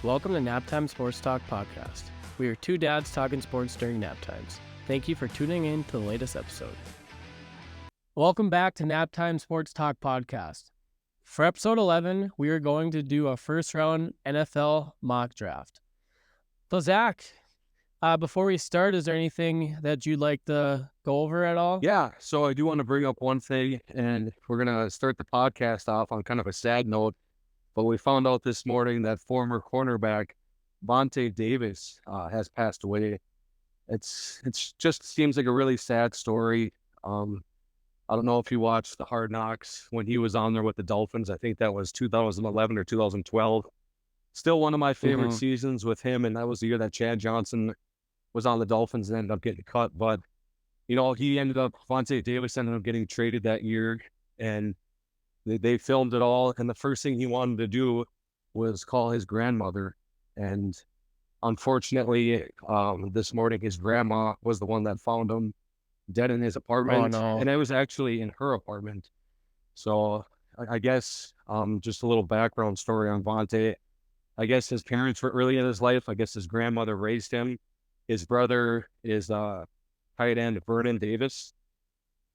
Welcome to Naptime Sports Talk Podcast. We are two dads talking sports during nap times. Thank you for tuning in to the latest episode. Welcome back to Naptime Sports Talk Podcast. For episode 11, we are going to do a first round NFL mock draft. So Zach, before we start, is there anything that you'd like to go over at all? Yeah, so I do want to bring up one thing, and we're going to start the podcast off on kind of a sad note, but we found out this morning that former cornerback Vontae Davis has passed away. It's just seems like a really sad story. I don't know if you watched the Hard Knocks when he was on there with the Dolphins. I think that was 2011 or 2012. Still one of my favorite seasons with him, and that was the year that Chad Johnson was on the Dolphins and ended up getting cut. But, you know, Vontae Davis ended up getting traded that year, and they filmed it all. And the first thing he wanted to do was call his grandmother. And unfortunately, this morning, his grandma was the one that found him dead in his apartment. Oh, no. And it was actually in her apartment. So I guess just a little background story on Vontae. I guess his parents were early in his life. I guess his grandmother raised him. His brother is tight end Vernon Davis.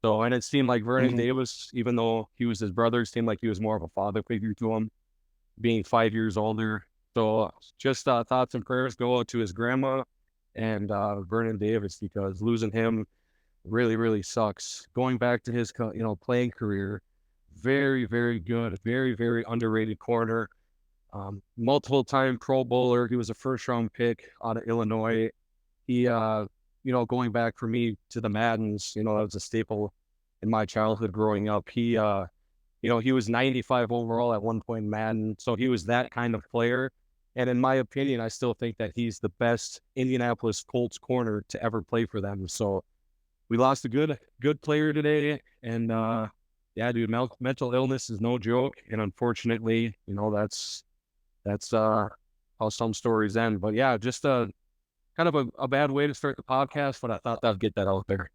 So, and it seemed like Vernon Davis, even though he was his brother, seemed like he was more of a father figure to him, being 5 years older. So just thoughts and prayers go out to his grandma and Vernon Davis, because losing him really, really sucks. Going back to his, playing career, very, very good, very, very underrated corner. Multiple-time Pro Bowler. He was a first-round pick out of Illinois. He, going back for me to the Maddens, that was a staple in my childhood growing up. He was 95 overall at one point in Madden. So he was that kind of player. And in my opinion, I still think that he's the best Indianapolis Colts corner to ever play for them. So we lost a good player today. And, yeah, dude, mental illness is no joke. And unfortunately, that's how some stories end. But yeah, just kind of a bad way to start the podcast, but I thought I'd get that out there.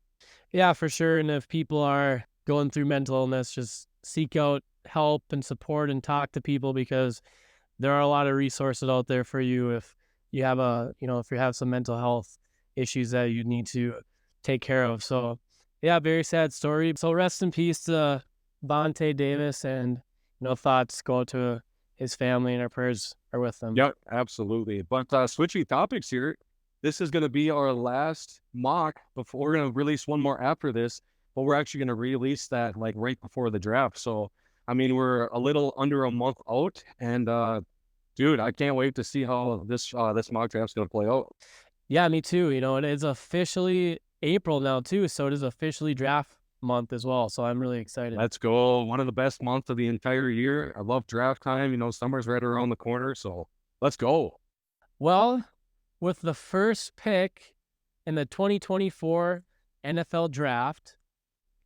Yeah, for sure. And if people are going through mental illness, just seek out help and support and talk to people, because there are a lot of resources out there for you if you have if you have some mental health issues that you need to take care of. So yeah, very sad story. So rest in peace to Vontae Davis, and thoughts go out to his family, and our prayers are with them. Yep, absolutely. But switching topics here, this is going to be our last mock before we're going to release one more after this, but we're actually going to release that like right before the draft. So, I mean, we're a little under a month out, and dude, I can't wait to see how this mock draft is going to play out. Yeah, me too. It is officially April now too, so it is officially draft month as well. So I'm really excited. Let's go. One of the best months of the entire year. I love draft time. Summer's right around the corner, so let's go. Well, with the first pick in the 2024 NFL Draft,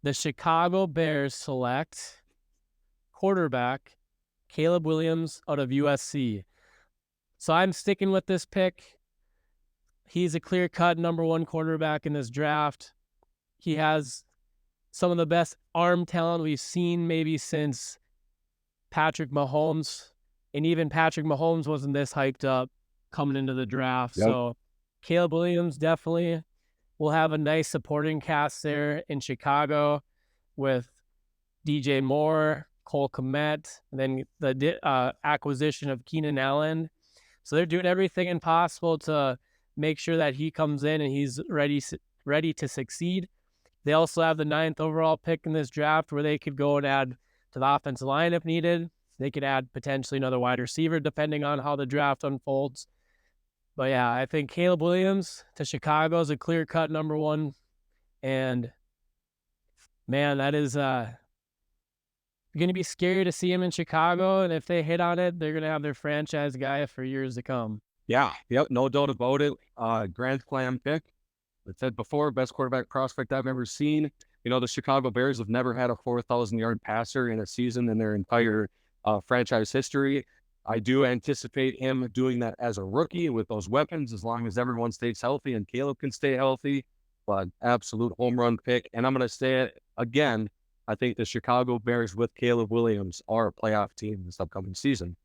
the Chicago Bears select quarterback Caleb Williams out of USC. So I'm sticking with this pick. He's a clear-cut number one quarterback in this draft. He has some of the best arm talent we've seen maybe since Patrick Mahomes. And even Patrick Mahomes wasn't this hyped up coming into the draft. Yep. So Caleb Williams definitely will have a nice supporting cast there in Chicago with DJ Moore, Cole Kmet, and then the acquisition of Keenan Allen. So they're doing everything possible to make sure that he comes in and he's ready to succeed. They also have the 9th overall pick in this draft, where they could go and add to the offensive line if needed. They could add potentially another wide receiver depending on how the draft unfolds. But yeah, I think Caleb Williams to Chicago is a clear-cut number one. And man, that is going to be scary to see him in Chicago. And if they hit on it, they're going to have their franchise guy for years to come. Yeah, yep, no doubt about it. Grand Slam pick. I said before, best quarterback prospect I've ever seen. The Chicago Bears have never had a 4,000-yard passer in a season in their entire franchise history. I do anticipate him doing that as a rookie with those weapons, as long as everyone stays healthy and Caleb can stay healthy. But absolute home run pick. And I'm going to say it again. I think the Chicago Bears with Caleb Williams are a playoff team this upcoming season.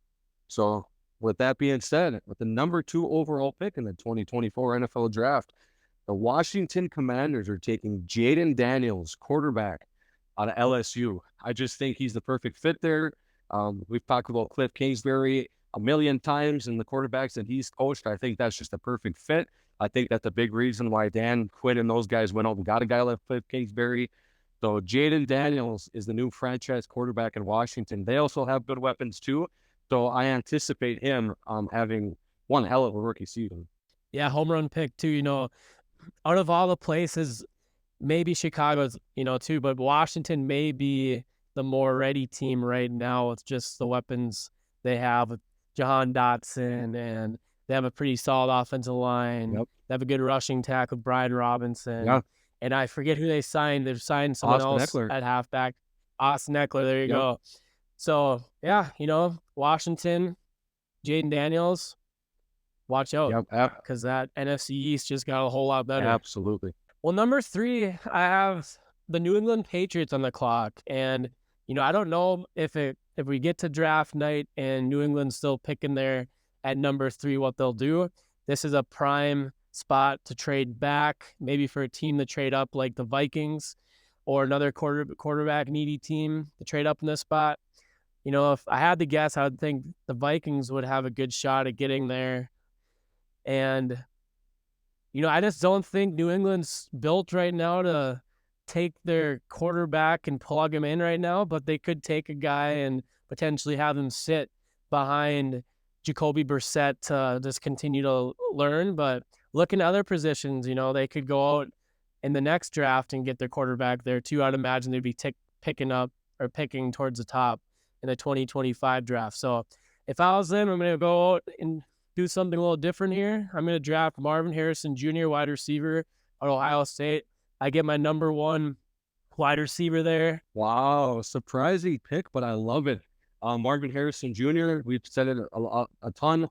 So with that being said, with the number 2 overall pick in the 2024 NFL Draft, the Washington Commanders are taking Jaden Daniels, quarterback, out of LSU. I just think he's the perfect fit there. We've talked about Cliff Kingsbury a million times and the quarterbacks that he's coached. I think that's just a perfect fit. I think that's a big reason why Dan Quinn and those guys went out and got a guy like Cliff Kingsbury. So Jaden Daniels is the new franchise quarterback in Washington. They also have good weapons too. So I anticipate him having one hell of a rookie season. Yeah, home run pick too. Out of all the places, maybe Chicago's, too, but Washington may be the more ready team right now with just the weapons they have with Jahan Dotson, and they have a pretty solid offensive line. Yep. They have a good rushing tackle with Brian Robinson. Yeah. And I forget who they signed. They've signed someone Austin else Eckler. at halfback. Austin Eckler, there you Yep. go. So, yeah, Washington, Jaden Daniels, watch out Yep. because that NFC East just got a whole lot better. Absolutely. Well, number 3, I have the New England Patriots on the clock. And, I don't know if we get to draft night and New England's still picking there at number 3, what they'll do. This is a prime spot to trade back, maybe for a team to trade up like the Vikings or another quarterback needy team to trade up in this spot. If I had to guess, I would think the Vikings would have a good shot at getting there. And I just don't think New England's built right now to take their quarterback and plug him in right now, but they could take a guy and potentially have him sit behind Jacoby Brissett to just continue to learn. But looking at other positions, they could go out in the next draft and get their quarterback there too. I'd imagine they'd be picking towards the top in the 2025 draft. So if I was them, I'm going to go out and do something a little different here. I'm going to draft Marvin Harrison Jr., wide receiver at Ohio State. I get my number 1 wide receiver there. Wow, surprising pick, but I love it. Marvin Harrison Jr., we've said it a ton.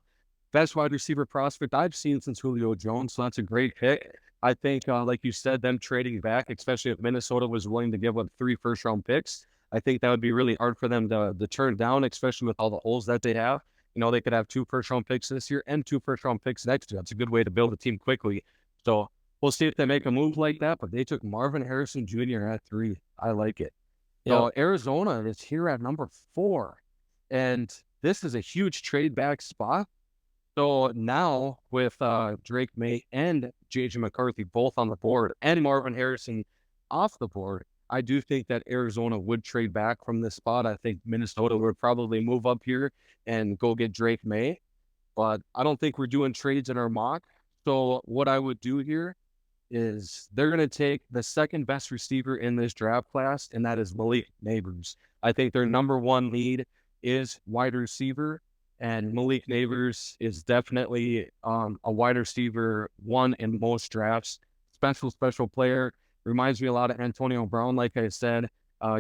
Best wide receiver prospect I've seen since Julio Jones, so that's a great pick. I think, like you said, them trading back, especially if Minnesota was willing to give up 3 first-round picks, I think that would be really hard for them to turn down, especially with all the holes that they have. They could have 2 first-round picks this year and 2 first-round picks next year. That's a good way to build a team quickly. So we'll see if they make a move like that, but they took Marvin Harrison Jr. at 3. I like it. Yep. So Arizona is here at number 4, and this is a huge trade back spot. So now with Drake May and J.J. McCarthy both on the board and Marvin Harrison off the board, I do think that Arizona would trade back from this spot. I think Minnesota would probably move up here and go get Drake May, but I don't think we're doing trades in our mock. So what I would do here is they're going to take the second best receiver in this draft class, and that is Malik Nabers. I think their number 1 need is wide receiver, and Malik Nabers is definitely a wide receiver 1 in most drafts. Special player. Reminds me a lot of Antonio Brown, like I said,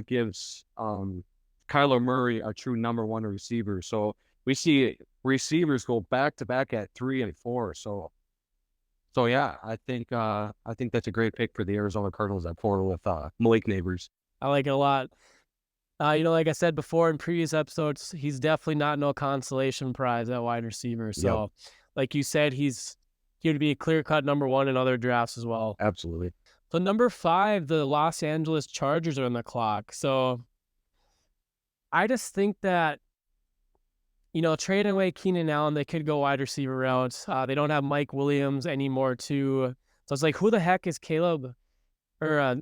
gives Kyler Murray a true number 1 receiver. So we see receivers go back-to-back at 3 and 4. So yeah, I think that's a great pick for the Arizona Cardinals at 4 with Malik Nabers. I like it a lot. Like I said before in previous episodes, he's definitely not no consolation prize at wide receiver. So, like you said, he would be a clear-cut number 1 in other drafts as well. Absolutely. So number 5, the Los Angeles Chargers are on the clock. So I just think that, trading away Keenan Allen, they could go wide receiver routes. They don't have Mike Williams anymore too. So it's like, who the heck is Caleb or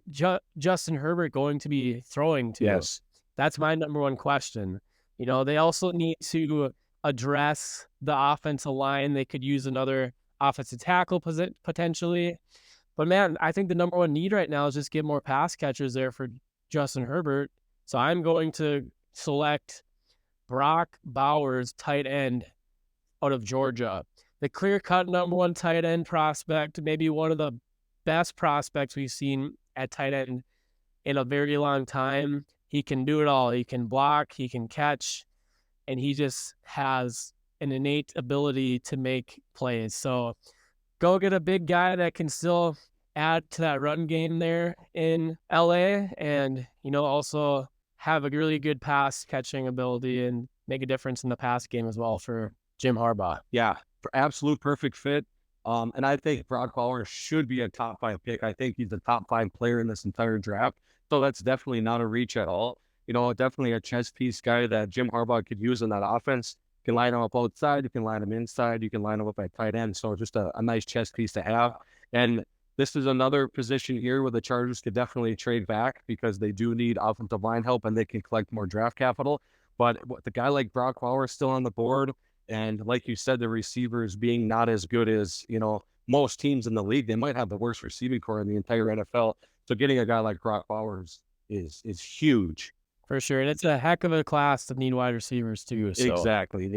Justin Herbert going to be throwing to? Yes. That's my number 1 question. They also need to address the offensive line. They could use another offensive tackle potentially. But, man, I think the number 1 need right now is just get more pass catchers there for Justin Herbert. So I'm going to select Brock Bowers, tight end out of Georgia. The clear-cut number 1 tight end prospect, maybe one of the best prospects we've seen at tight end in a very long time. He can do it all. He can block, he can catch, and he just has an innate ability to make plays. So go get a big guy that can still add to that run game there in LA and, also have a really good pass catching ability and make a difference in the pass game as well for Jim Harbaugh. Yeah, for absolute perfect fit. And I think Brock Bowers should be a top 5 pick. I think he's a top 5 player in this entire draft. So that's definitely not a reach at all. Definitely a chess piece guy that Jim Harbaugh could use in that offense. You can line him up outside, you can line him inside, you can line him up at tight end. So just a nice chess piece to have. And this is another position here where the Chargers could definitely trade back because they do need offensive line help and they can collect more draft capital. But with the guy like Brock Bowers still on the board, and like you said, the receivers being not as good as, most teams in the league, they might have the worst receiving core in the entire NFL. So getting a guy like Brock Bowers is huge. For sure. And it's a heck of a class to need wide receivers too. So Exactly.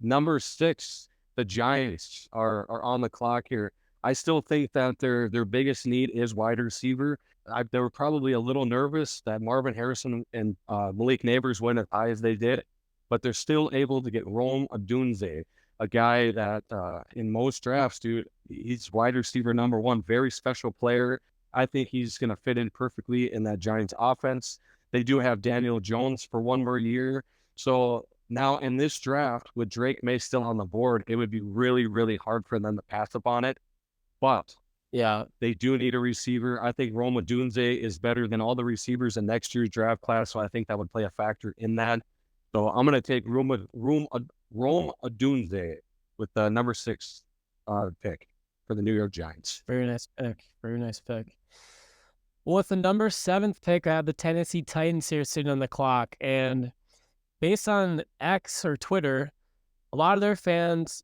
Number 6, the Giants are on the clock here. I still think that their biggest need is wide receiver. They were probably a little nervous that Marvin Harrison and Malik Neighbors went as high as they did, but they're still able to get Rome Odunze, a guy that in most drafts, dude, he's wide receiver number 1, very special player. I think he's going to fit in perfectly in that Giants offense. They do have Daniel Jones for 1 more year. So now in this draft, with Drake May still on the board, it would be really, really hard for them to pass up on it. But yeah, they do need a receiver. I think Rome Odunze is better than all the receivers in next year's draft class. So I think that would play a factor in that. So I'm going to take Rome Odunze with the number 6 pick for the New York Giants. very nice pick. Very nice pick. Well, with the number 7th pick, I have the Tennessee Titans here sitting on the clock. And based on X or Twitter, a lot of their fans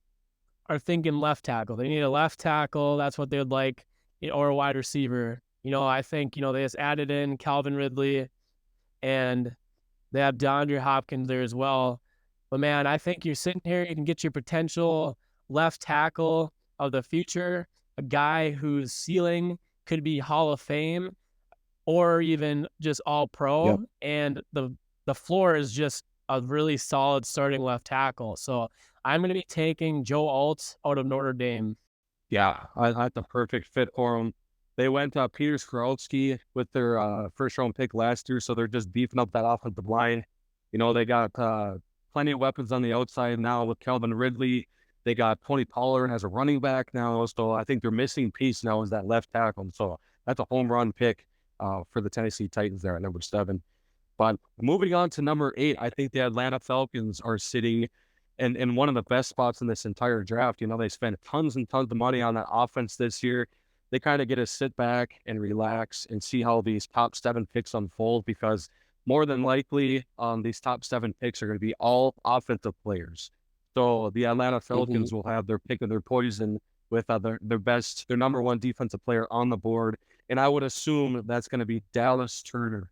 are thinking left tackle. They need a left tackle. That's what they would like, or a wide receiver. I think, they just added in Calvin Ridley and they have DeAndre Hopkins there as well. But man, I think you're sitting here, you can get your potential left tackle of the future, a guy whose ceiling could be Hall of Fame or even just all pro. Yep. And the floor is just a really solid starting left tackle. So I'm going to be taking Joe Alt out of Notre Dame. Yeah, that's the perfect fit for him. They went Peter Skorowski with their first-round pick last year, so they're just beefing up that offensive line. They got plenty of weapons on the outside now with Calvin Ridley. They got Tony Pollard as a running back now, so I think their missing piece now is that left tackle. So that's a home run pick for the Tennessee Titans there at number 7. But moving on to number 8, I think the Atlanta Falcons are sitting in one of the best spots in this entire draft. They spent tons and tons of money on that offense this year. They kind of get to sit back and relax and see how these top 7 picks unfold, because more than likely these top 7 picks are going to be all offensive players. So the Atlanta Falcons will have their pick of their poison with their number 1 defensive player on the board. And I would assume that's going to be Dallas Turner,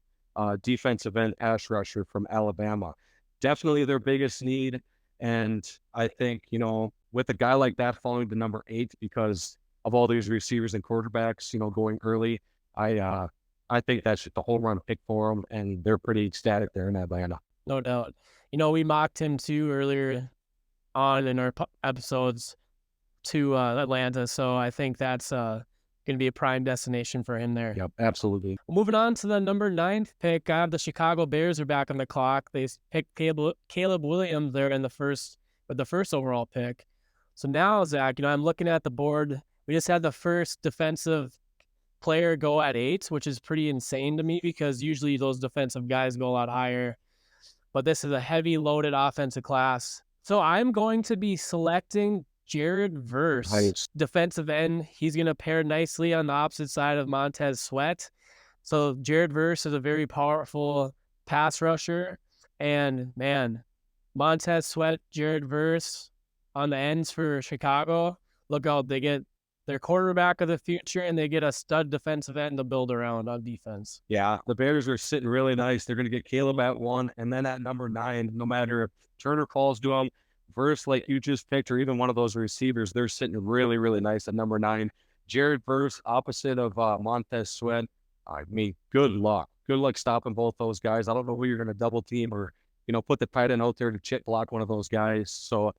defensive end pass rusher from Alabama. Definitely their biggest need. And I think, with a guy like that falling to number 8 because of all these receivers and quarterbacks, going early, I think that's just a home run pick for them, and they're pretty ecstatic there in Atlanta. No doubt. We mocked him too earlier on in our episodes to Atlanta, so I think that's going to be a prime destination for him there. Yep, absolutely. Moving on to the number 9th pick, I have the Chicago Bears are back on the clock. They picked Caleb Williams there with the first overall pick. So now, Zach, I'm looking at the board. We just had the first defensive player go at 8, which is pretty insane to me because usually those defensive guys go a lot higher. But this is a heavy loaded offensive class. So I'm going to be selecting Jared Verse, Nice. defensive end. He's going to pair nicely on the opposite side of Montez Sweat. So Jared Verse is a very powerful pass rusher. And man, Montez Sweat, Jared Verse on the ends for Chicago. Look out, they get their quarterback of the future and they get a stud defensive end to build around on defense. Yeah, the Bears are sitting really nice. They're going to get Caleb at 1, and then at number 9, no matter if Turner falls to him, Verse, like you just picked, or even one of those receivers, they're sitting really, really nice at number 9. Jared Verse, opposite of Montez Sweat. I mean, good luck. Good luck stopping both those guys. I don't know who you're going to double team or, put the tight end out there to chip block one of those guys. So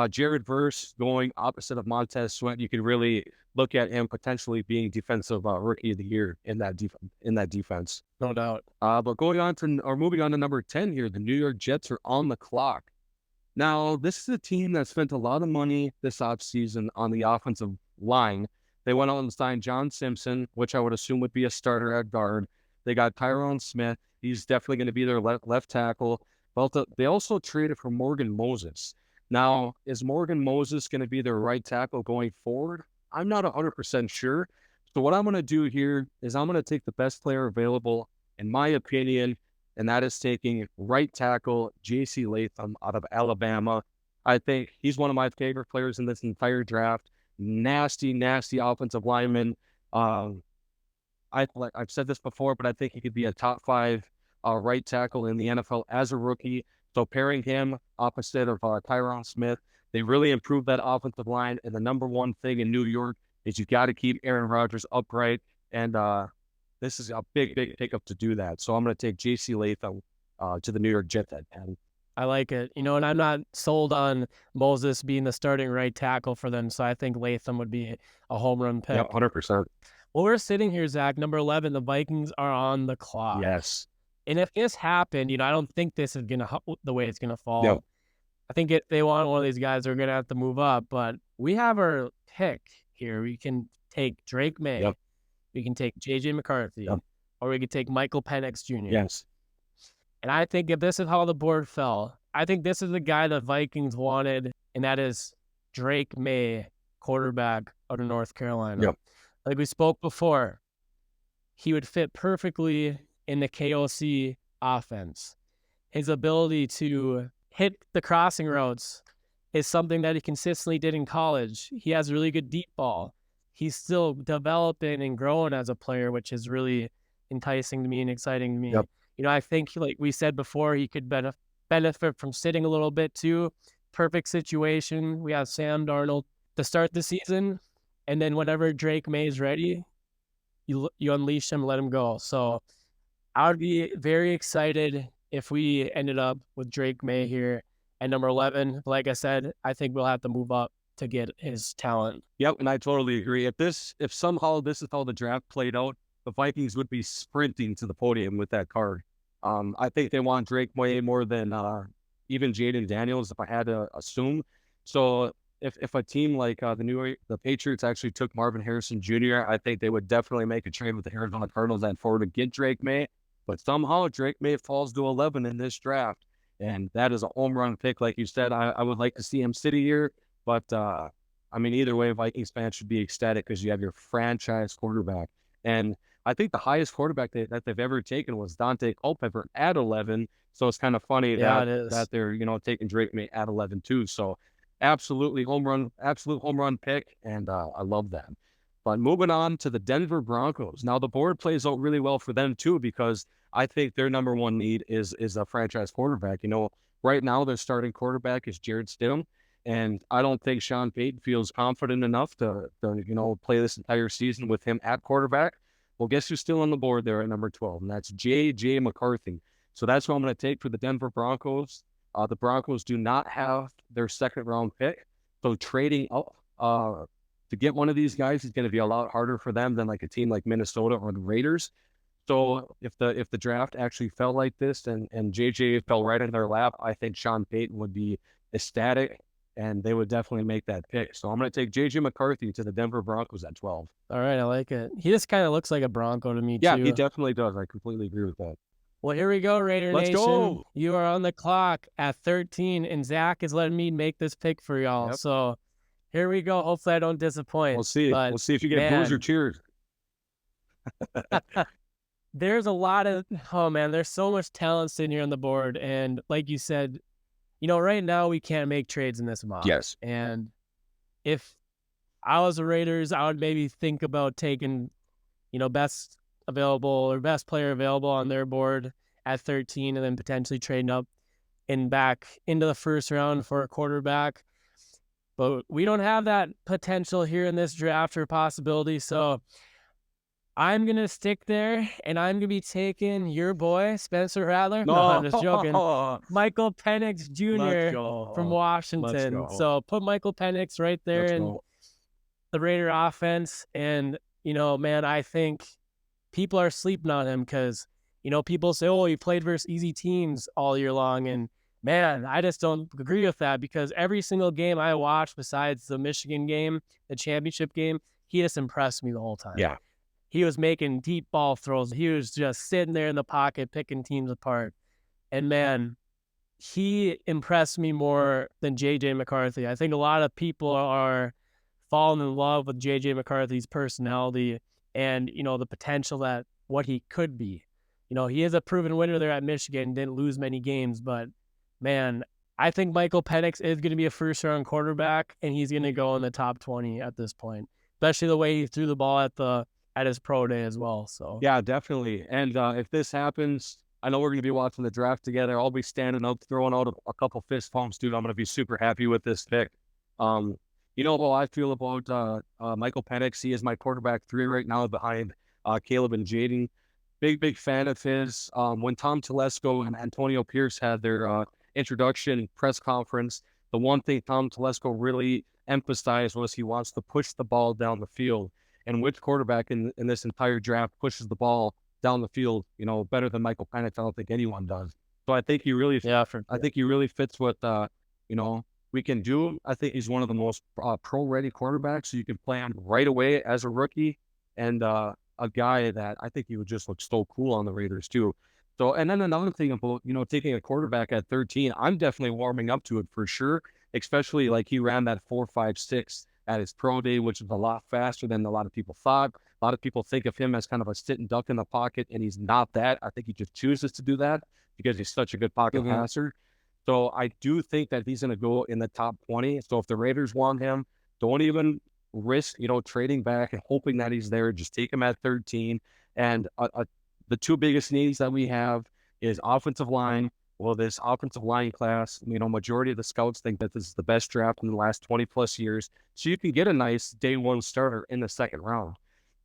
Jared Verse going opposite of Montez Sweat, you can really look at him potentially being defensive rookie of the year in that defense. No doubt. But moving on to number 10 here, the New York Jets are on the clock. Now, this is a team that spent a lot of money this offseason on the offensive line. They went out and signed John Simpson, which I would assume would be a starter at guard. They got Tyron Smith. He's definitely going to be their left tackle. But they also traded for Morgan Moses. Now, is Morgan Moses going to be their right tackle going forward? I'm not 100% sure. So what I'm going to do here is I'm going to take the best player available, in my opinion, and that is taking right tackle J.C. Latham out of Alabama. I think he's one of my favorite players in this entire draft. Nasty, nasty offensive lineman. I've said this before, but I think he could be a top 5 right tackle in the NFL as a rookie. So pairing him opposite of Tyron Smith, they really improved that offensive line. And the number one thing in New York is you got to keep Aaron Rodgers upright. And this is a big, big pickup to do that. So I'm going to take J.C. Latham to the New York Jets. And I like it. And I'm not sold on Moses being the starting right tackle for them. So I think Latham would be a home run pick. Yeah, 100%. Well, we're sitting here, Zach, number 11, the Vikings are on the clock. Yes. And if this happened, I don't think this is going to the way it's going to fall. Yep. I think if they want one of these guys, they're going to have to move up. But we have our pick here. We can take Drake May. Yep. We can take J.J. McCarthy. Yep. Or we could take Michael Penix Jr. Yes. And I think if this is how the board fell, I think this is the guy the Vikings wanted, and that is Drake May, quarterback out of North Carolina. Yep. Like we spoke before, he would fit perfectly in the KOC offense. His ability to hit the crossing routes is something that he consistently did in college. He has really good deep ball. He's still developing and growing as a player, which is really enticing to me and exciting to me. Yep. I think, like we said before, he could benefit from sitting a little bit too. Perfect situation. We have Sam Darnold to start the season, and then whenever Drake May is ready, you unleash him, let him go. So I would be very excited if we ended up with Drake May here at number 11. Like I said, I think we'll have to move up to get his talent. Yep, and I totally agree. If somehow this is how the draft played out, the Vikings would be sprinting to the podium with that card. I think they want Drake way more than even Jaden Daniels, if I had to assume. So if a team like the Patriots actually took Marvin Harrison Jr., I think they would definitely make a trade with the Arizona Cardinals and forward to get Drake May. But somehow Drake May falls to 11 in this draft, and that is a home run pick. Like you said, I would like to see him sit here, but either way, Vikings fans should be ecstatic because you have your franchise quarterback. And I think the highest quarterback that they've ever taken was Dante Culpepper at 11. So it's kind of funny that they're taking Drake May at 11 too. So absolute home run pick, and I love that. But moving on to the Denver Broncos. Now the board plays out really well for them too, because I think their number one need is a franchise quarterback. Right now their starting quarterback is Jarrett Stidham, and I don't think Sean Payton feels confident enough to play this entire season with him at quarterback. Well, guess who's still on the board there at number 12, and that's J.J. McCarthy. So that's what I'm going to take for the Denver Broncos. The Broncos do not have their second-round pick, so trading up to get one of these guys is going to be a lot harder for them than like a team like Minnesota or the Raiders. So if the draft actually fell like this and JJ fell right in their lap, I think Sean Payton would be ecstatic, and they would definitely make that pick. So I'm going to take J.J. McCarthy to the Denver Broncos at 12. All right, I like it. He just kind of looks like a Bronco to me, too. Yeah, he definitely does. I completely agree with that. Well, here we go, Raider Let's Nation. go. You are on the clock at 13, and Zach is letting me make this pick for y'all. Yep. So here we go. Hopefully I don't disappoint. We'll see. But, we'll see if you get boos or cheers. There's a lot of, there's so much talent sitting here on the board. And like you said, right now we can't make trades in this mock. Yes. And if I was the Raiders, I would maybe think about taking, best available or best player available on their board at 13, and then potentially trading up and back into the first round for a quarterback. But we don't have that potential here in this draft or possibility. So I'm going to stick there, and I'm going to be taking your boy, Spencer Rattler. No, I'm just joking. Michael Penix Jr. from Washington. So put Michael Penix right there in the Raider offense. And, I think people are sleeping on him because, people say, he played versus easy teams all year long. And Man, I just don't agree with that because every single game I watched besides the Michigan game, the championship game, he just impressed me the whole time. Yeah. He was making deep ball throws. He was just sitting there in the pocket, picking teams apart. And man, he impressed me more than JJ McCarthy. I think a lot of people are falling in love with JJ McCarthy's personality and, the potential that what he could be. He is a proven winner there at Michigan, didn't lose many games, but man, I think Michael Penix is going to be a first round quarterback and he's going to go in the top 20 at this point, especially the way he threw the ball at his pro day as well. So Yeah, definitely. And if this happens, I know we're going to be watching the draft together. I'll be standing up, throwing out a couple fist pumps, dude. I'm going to be super happy with this pick. Um, you know how I feel about Michael Penix. He is my quarterback 3 right now behind Caleb and Jaden. Big fan of his. When Tom Telesco and Antonio Pierce had their introduction press conference, the one thing Tom Telesco really emphasized was he wants to push the ball down the field. And which quarterback in this entire draft pushes the ball down the field, better than Michael Penix? I don't think anyone does. So I think he really, yeah, I think he really fits what we can do. I think he's one of the most pro-ready quarterbacks. So you can play him right away as a rookie, and a guy that I think he would just look so cool on the Raiders too. So, and then another thing about taking a quarterback at 13, I'm definitely warming up to it for sure. Especially like he ran that 4.56 at his pro day, which is a lot faster than a lot of people thought. A lot of people think of him as kind of a sitting duck in the pocket, and he's not that. I think he just chooses to do that because he's such a good pocket passer. So I do think that he's going to go in the top 20. So if the Raiders want him, don't even risk, trading back and hoping that he's there. Just take him at 13. And the 2 biggest needs that we have is offensive line. Well, this offensive line class, majority of the scouts think that this is the best draft in the last 20 plus years. So you can get a nice day 1 starter in the second round.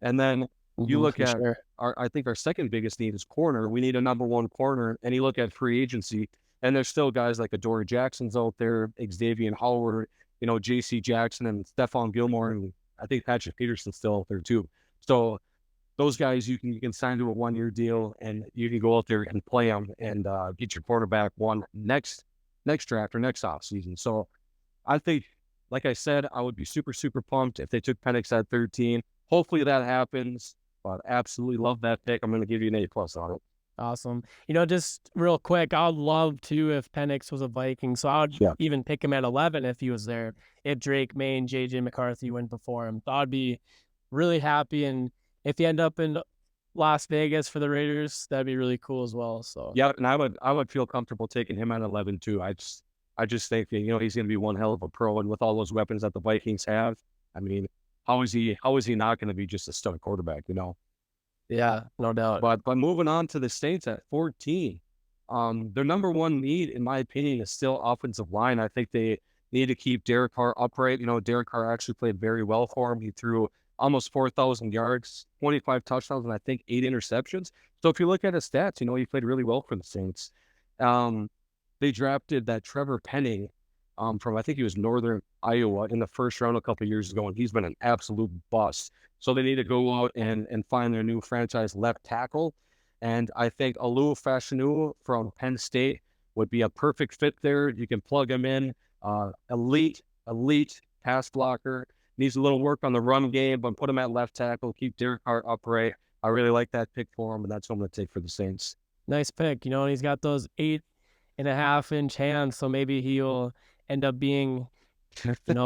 And then you look at I think our second biggest need is corner. We need a number 1 corner. And you look at free agency, and there's still guys like Adoree Jackson's out there, Xavier Howard, JC Jackson and Stephon Gilmore. And I think Patrick Peterson's still out there too. So those guys you can sign to a 1-year deal, and you can go out there and play them and get your quarterback one next draft or next off season. So I think, like I said, I would be super, super pumped if they took Penix at 13. Hopefully that happens, but absolutely love that pick. I'm going to give you an A+ on it. Awesome. Just real quick, I would love to if Penix was a Viking. So I would even pick him at 11 if he was there. If Drake May and JJ McCarthy went before him, so I'd be really happy. And if he end up in Las Vegas for the Raiders, that'd be really cool as well. So yeah, and I would feel comfortable taking him at 11 too. I just think he's going to be one hell of a pro, and with all those weapons that the Vikings have, I mean, how is he not going to be just a stud quarterback? Yeah, no doubt. But moving on to the Saints at 14, their number 1 need, in my opinion, is still offensive line. I think they need to keep Derek Carr upright. Derek Carr actually played very well for him. He threw almost 4,000 yards, 25 touchdowns, and I think 8 interceptions. So if you look at his stats, he played really well for the Saints. They drafted that Trevor Penning from, I think he was Northern Iowa, in the first round a couple of years ago, and he's been an absolute bust. So they need to go out and find their new franchise left tackle. And I think Alu Fashanu from Penn State would be a perfect fit there. You can plug him in. Elite pass blocker. Needs a little work on the run game, but put him at left tackle. Keep Derek Carr upright. I really like that pick for him, and that's what I'm going to take for the Saints. Nice pick. He's got those 8.5-inch hands, so maybe he'll end up being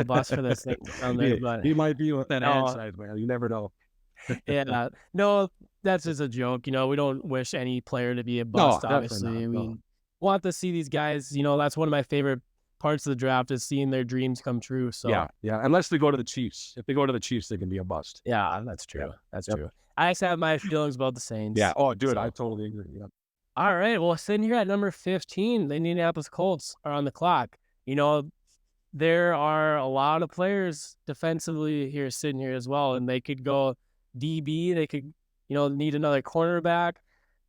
bust for the Saints down there. But he might be with that hand size, man. You never know. Yeah, no, that's just a joke. We don't wish any player to be a bust. No, obviously, we want to see these guys. That's one of my favorite parts of the draft is seeing their dreams come true. So yeah. Unless they go to the Chiefs. If they go to the Chiefs, they can be a bust. Yeah, that's true. Yeah. That's true. I just have my feelings about the Saints. Yeah. Oh, dude, I totally agree. Yeah. All right. Well, sitting here at number 15, the Indianapolis Colts are on the clock. There are a lot of players defensively here sitting here as well, and they could go DB. They could, need another cornerback.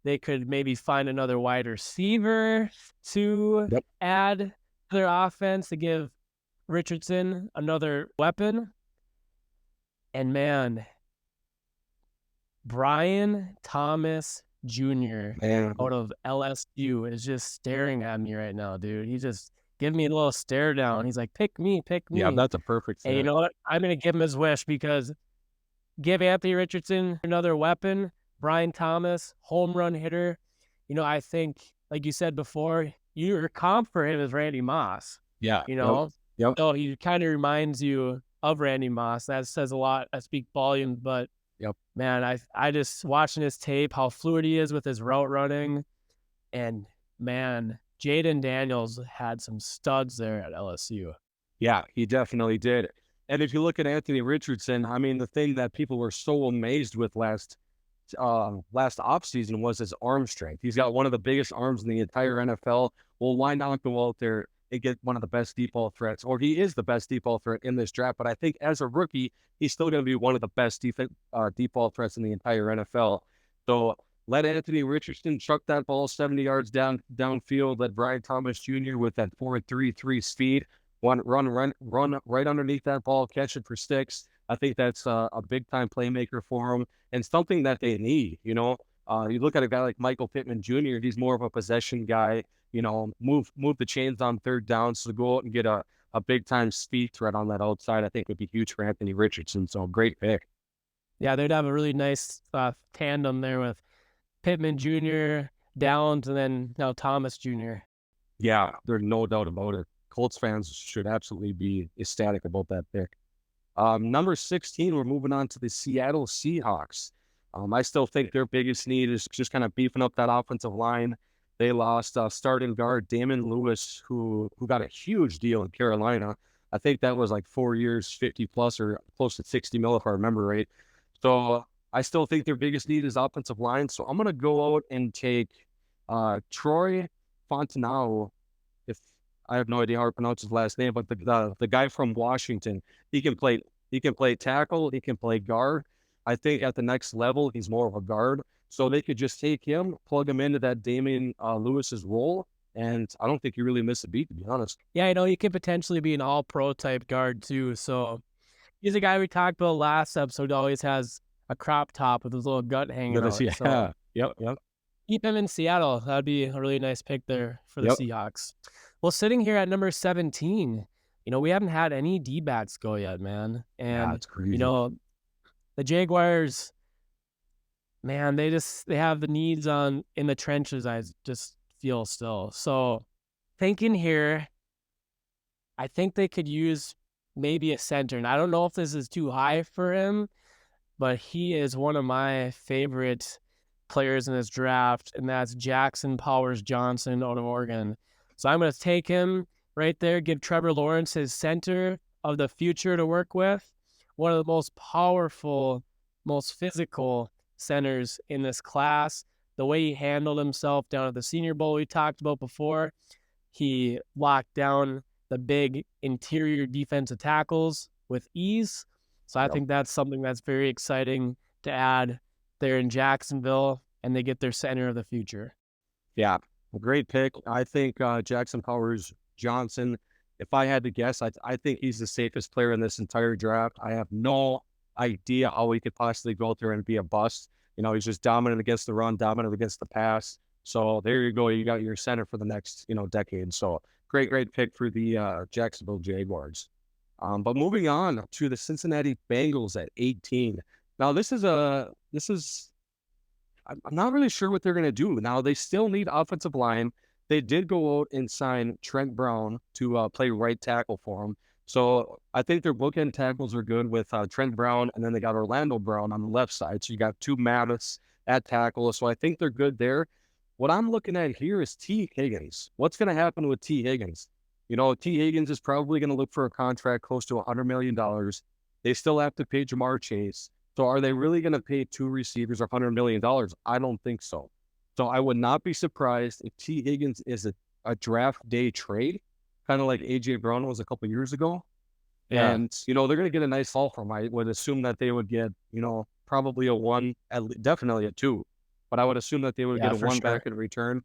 They could maybe find another wide receiver to add to their offense to give Richardson another weapon. And man, Brian Thomas Jr. Man, out of LSU is just staring at me right now, dude. He just give me a little stare down. He's like, pick me, pick yeah, me. that's a perfect And you fit. know what? I'm gonna give him his wish because give Anthony Richardson another weapon. Brian Thomas, home run hitter. You know, I think, like you said before, your comp for him is Randy Moss. Yeah, You yep, know, yep. so he kind of reminds you of Randy Moss. That says a lot. I speak volumes, but Yep. man, I just watching his tape, how fluid he is with his route running, and man, Jaden Daniels had some studs there at LSU. Yeah, he definitely did. And if you look at Anthony Richardson, I mean, the thing that people were so amazed with last offseason was his arm strength. He's got one of the biggest arms in the entire NFL. Well, why not go out there and get one of the best deep ball threats? Or he is the best deep ball threat in this draft. But I think as a rookie, he's still going to be one of the best deep ball threats in the entire NFL. So let Anthony Richardson chuck that ball 70 yards downfield. Let Brian Thomas Jr. with that 4.33 speed run right underneath that ball, catch it for sticks. I think that's a big time playmaker for him and something that they need. You look at a guy like Michael Pittman Jr. He's more of a possession guy. Move the chains on third down. So to go out and get a big time speed threat on that outside, I think would be huge for Anthony Richardson. So great pick. Yeah, they'd have a really nice tandem there with Pittman Jr., Downs, and then now Thomas Jr. Yeah, there's no doubt about it. Colts fans should absolutely be ecstatic about that pick. Number 16, we're moving on to the Seattle Seahawks. I still think their biggest need is just kind of beefing up that offensive line. They lost starting guard Damon Lewis, who got a huge deal in Carolina. I think that was like 4 years, 50 plus or close to 60 mil if I remember right. So I still think their biggest need is offensive line. So I'm going to go out and take Troy Fontenot. If I have no idea how to pronounce his last name, but the guy from Washington, he can play tackle, he can play guard. I think at the next level, he's more of a guard. So they could just take him, plug him into that Damian Lewis's role, and I don't think he really missed a beat, to be honest. Yeah, I know he could potentially be an all-pro type guard too. So he's a guy we talked about last episode. Always has a crop top with his little gut hanging out. So Yep, yep, keep him in Seattle. That'd be a really nice pick there for the yep. Seahawks. Well, sitting here at number 17, we haven't had any D-backs go yet, man. Yeah, And, it's crazy. The Jaguars, man, they have the needs in the trenches, I just feel still. So thinking here, I think they could use maybe a center. And I don't know if this is too high for him, but he is one of my favorite players in this draft, and that's Jackson Powers Johnson out of Oregon. So I'm going to take him right there, give Trevor Lawrence his center of the future to work with. One of the most powerful, most physical centers in this class. The way he handled himself down at the Senior Bowl we talked about before, he locked down the big interior defensive tackles with ease. So I think that's something that's very exciting to add there in Jacksonville, and they get their center of the future. Yeah, a great pick. I think Jackson Powers Johnson, if I had to guess, I think he's the safest player in this entire draft. I have no idea how he could possibly go out there and be a bust. He's just dominant against the run, dominant against the pass. So there you go. You got your center for the next, decade. So great great pick for the Jacksonville Jaguars. But moving on to the Cincinnati Bengals at 18. Now I'm not really sure what they're going to do. Now they still need offensive line. They did go out and sign Trent Brown to play right tackle for them. So I think their bookend tackles are good with Trent Brown, and then they got Orlando Brown on the left side. So you got two Mathis at tackle. So I think they're good there. What I'm looking at here is T. Higgins. What's going to happen with T. Higgins? T. Higgins is probably going to look for a contract close to $100 million. They still have to pay Jamar Chase. So are they really going to pay two receivers $100 million? I don't think so. So I would not be surprised if T. Higgins is a draft day trade, kind of like A.J. Brown was a couple years ago. Yeah. And, they're going to get a nice haul from him. I would assume that they would get, probably a one, definitely a two. But I would assume that they would get a one back in return.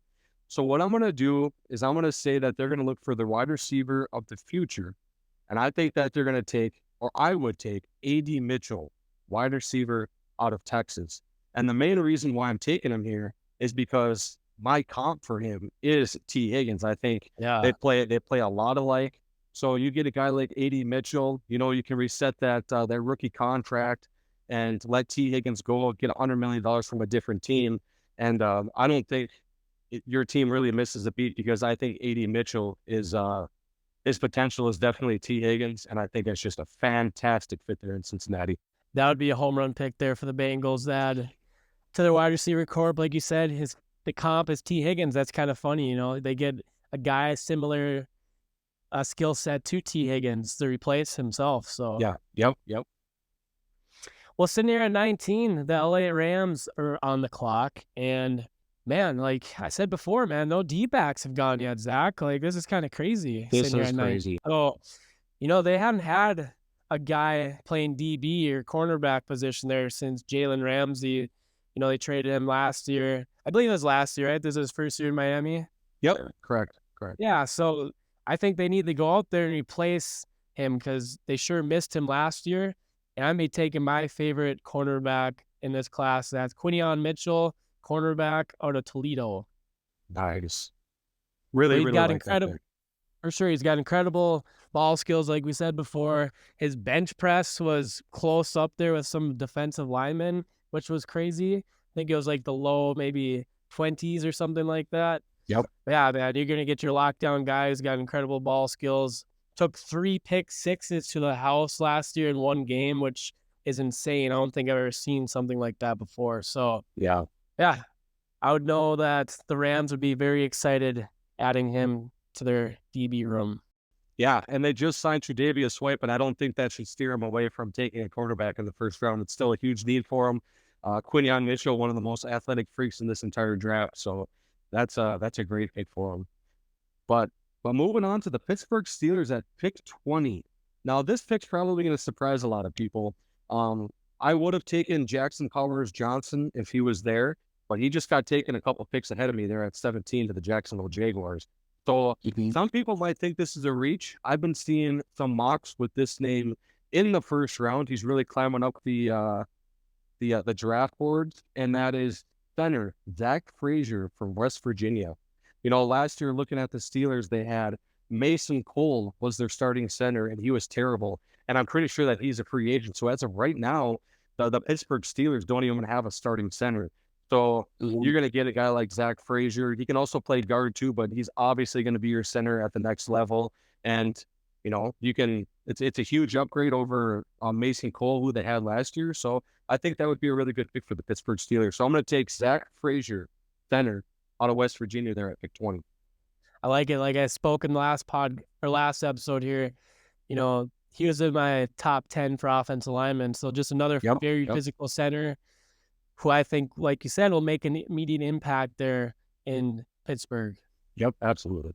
So what I'm going to do is I'm going to say that they're going to look for the wide receiver of the future. And I think that they're going to take, or I would take, A.D. Mitchell, wide receiver out of Texas. And the main reason why I'm taking him here is because my comp for him is T. Higgins. I think Yeah. they play a lot alike. So you get a guy like AD Mitchell, you can reset that rookie contract and let T. Higgins go get $100 million from a different team. And I don't think your team really misses a beat because I think AD Mitchell is his potential is definitely T. Higgins, and I think it's just a fantastic fit there in Cincinnati. That would be a home run pick there for the Bengals. That to their wide receiver corp, like you said, the comp is T. Higgins. That's kind of funny, They get a guy similar skill set to T. Higgins to replace himself. So Yeah, yep. well, sitting here at 19, the LA Rams are on the clock, and man, like I said before, man, no D-backs have gone yet, Zach. Like this is kind of crazy. This Sitting here is at 19. crazy. Oh, they haven't had a guy playing DB or cornerback position there since Jalen Ramsey. They traded him last year. I believe it was last year, right? This is his first year in Miami. Yep, correct. Yeah, so I think they need to go out there and replace him because they sure missed him last year. And I'm taking my favorite cornerback in this class. That's Quinion Mitchell, cornerback out of Toledo. Nice. Really, He's really got like that incredible. pick. For sure, he's got incredible ball skills, like we said before. His bench press was close up there with some defensive linemen, which was crazy. I think it was like the low, maybe 20s or something like that. Yep. Yeah, man, you're going to get your lockdown guy who's got incredible ball skills. Took 3 pick sixes to the house last year in one game, which is insane. I don't think I've ever seen something like that before. So, Yeah, I would know that the Rams would be very excited adding him to their DB room. yeah. And they just signed Tre'Davious White, but I don't think that should steer him away from taking a quarterback in the first round. It's still a huge need for him. Quinion Mitchell, one of the most athletic freaks in this entire draft. So that's a great pick for him. But moving on to the Pittsburgh Steelers at pick 20. Now, this pick's probably going to surprise a lot of people. I would have taken Jackson Powers-Johnson if he was there, but he just got taken a couple picks ahead of me there at 17 to the Jacksonville Jaguars. So some people might think this is a reach. I've been seeing some mocks with this name in the first round. He's really climbing up the draft boards, and that is center Zach Frazier from West Virginia. Last year, looking at the Steelers, they had Mason Cole was their starting center, and he was terrible. And I'm pretty sure that he's a free agent. So as of right now, the Pittsburgh Steelers don't even have a starting center. So you're going to get a guy like Zach Frazier. He can also play guard too, but he's obviously going to be your center at the next level. And it's a huge upgrade over Mason Cole, who they had last year. So I think that would be a really good pick for the Pittsburgh Steelers. So I'm going to take Zach Frazier, center, out of West Virginia there at pick 20. I like it. Like I spoke in the last episode here, he was in my top 10 for offensive linemen. So just another very physical center who I think, like you said, will make an immediate impact there in Pittsburgh. Yep, absolutely.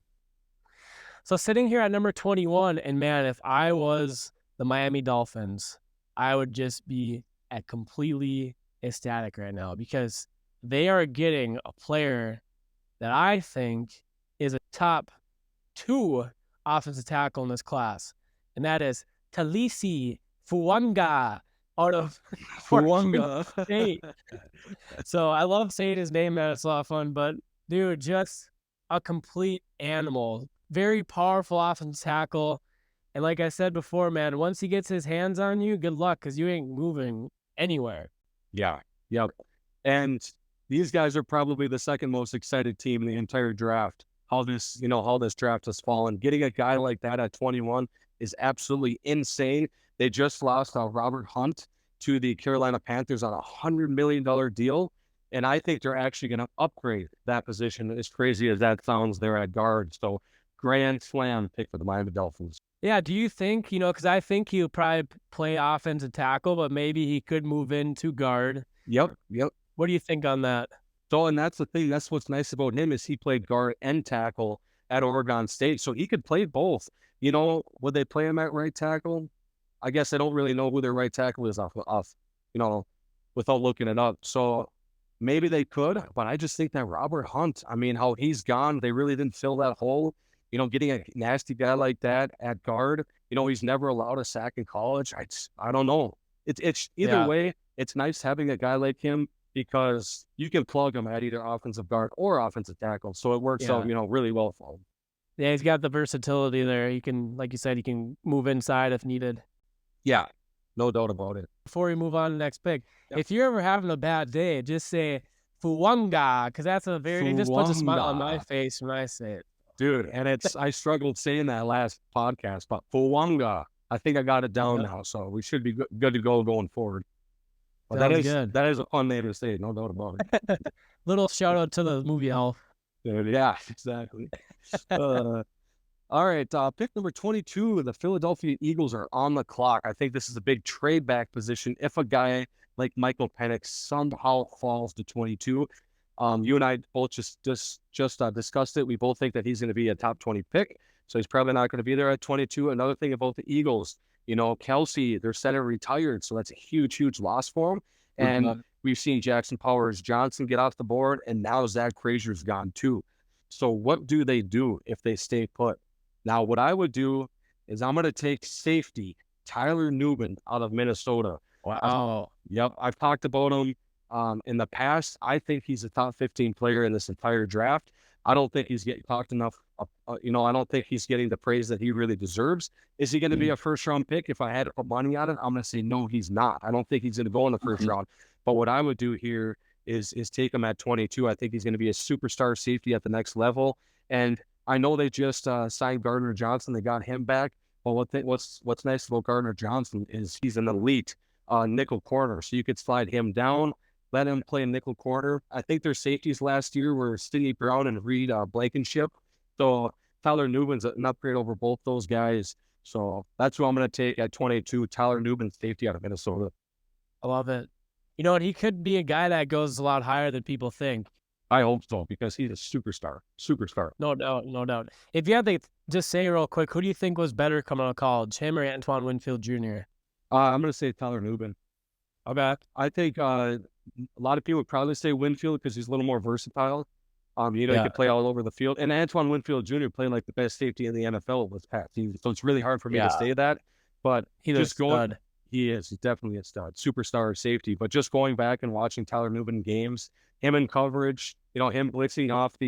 So sitting here at number 21, and man, if I was the Miami Dolphins, I would just be completely ecstatic right now because they are getting a player that I think is a top 2 offensive tackle in this class, and that is Talisi Fuanga out of Fuanga State. So I love saying his name, man. It's a lot of fun, but dude, just a complete animal. Very powerful offensive tackle. And like I said before, man, once he gets his hands on you, good luck because you ain't moving anywhere. Yeah. Yep. And these guys are probably the second most excited team in the entire draft. How this draft has fallen. Getting a guy like that at 21 is absolutely insane. They just lost Robert Hunt to the Carolina Panthers on a $100 million deal. And I think they're actually going to upgrade that position, as crazy as that sounds, there at guard. So grand slam pick for the Miami Dolphins. Yeah, do you think, because I think he'll probably play offensive tackle, but maybe he could move into guard. Yep. What do you think on that? So, and that's the thing. That's what's nice about him is he played guard and tackle at Oregon State. So he could play both. Would they play him at right tackle? I guess I don't really know who their right tackle is off, without looking it up. So maybe they could, but I just think that Robert Hunt, how he's gone, they really didn't fill that hole. Getting a nasty guy like that at guard, he's never allowed a sack in college. I don't know. It's either way, it's nice having a guy like him because you can plug him at either offensive guard or offensive tackle. So it works out, really well for him. Yeah, he's got the versatility there. He can, like you said, he can move inside if needed. Yeah, no doubt about it. Before we move on to the next pick, if you're ever having a bad day, just say Fuwanga, because that's it just puts a smile on my face when I say it. Dude, and I struggled saying that last podcast, but Fuwanga, I think I got it down now, so we should be good to go going forward. But that is a fun name to say, no doubt about it. Little shout out to the movie Elf. Yeah, exactly. All right, pick number 22. The Philadelphia Eagles are on the clock. I think this is a big trade back position if a guy like Michael Penix somehow falls to 22. You and I both just discussed it. We both think that he's going to be a top 20 pick, so he's probably not going to be there at 22. Another thing about the Eagles, Kelsey, their center retired, so that's a huge loss for him. And we've seen Jackson Powers-Johnson get off the board, and now Zach Frazier's gone too. So what do they do if they stay put? Now, what I would do is I'm going to take safety Tyler Nubin out of Minnesota. Wow. Yep, I've talked about him in the past. I think he's a top 15 player in this entire draft. I don't think he's getting talked enough. I don't think he's getting the praise that he really deserves. Is he going to be a first-round pick? If I had to put money on it, I'm going to say no, he's not. I don't think he's going to go in the first round. But what I would do here is take him at 22. I think he's going to be a superstar safety at the next level. And I know they just signed Gardner Johnson. They got him back. But what's nice about Gardner Johnson is he's an elite nickel corner. So you could slide him down, let him play nickel corner. I think their safeties last year were Sidney Brown and Reed Blankenship. So Tyler Nubin's an upgrade over both those guys. So that's who I'm going to take at 22, Tyler Nubin, safety out of Minnesota. I love it. You know what? He could be a guy that goes a lot higher than people think. I hope so, because he's a superstar. No doubt. If you had to just say real quick, who do you think was better coming out of college, him or Antoine Winfield Jr.? I'm going to say Tyler Nubin. Okay. I think a lot of people would probably say Winfield because he's a little more versatile. He could play all over the field. And Antoine Winfield Jr. played like the best safety in the NFL this past season. So it's really hard for me to say that. But he is definitely a stud, superstar safety. But just going back and watching Tyler Nubin games, him in coverage, him blitzing off